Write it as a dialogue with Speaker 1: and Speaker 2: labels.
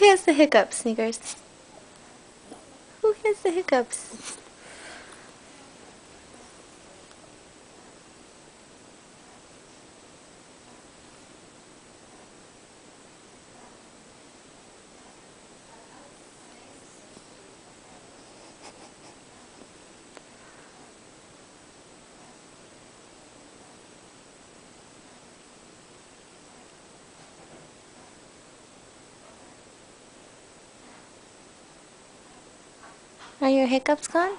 Speaker 1: has the hiccups, Sneakers? Who has the hiccups? Are your hiccups gone?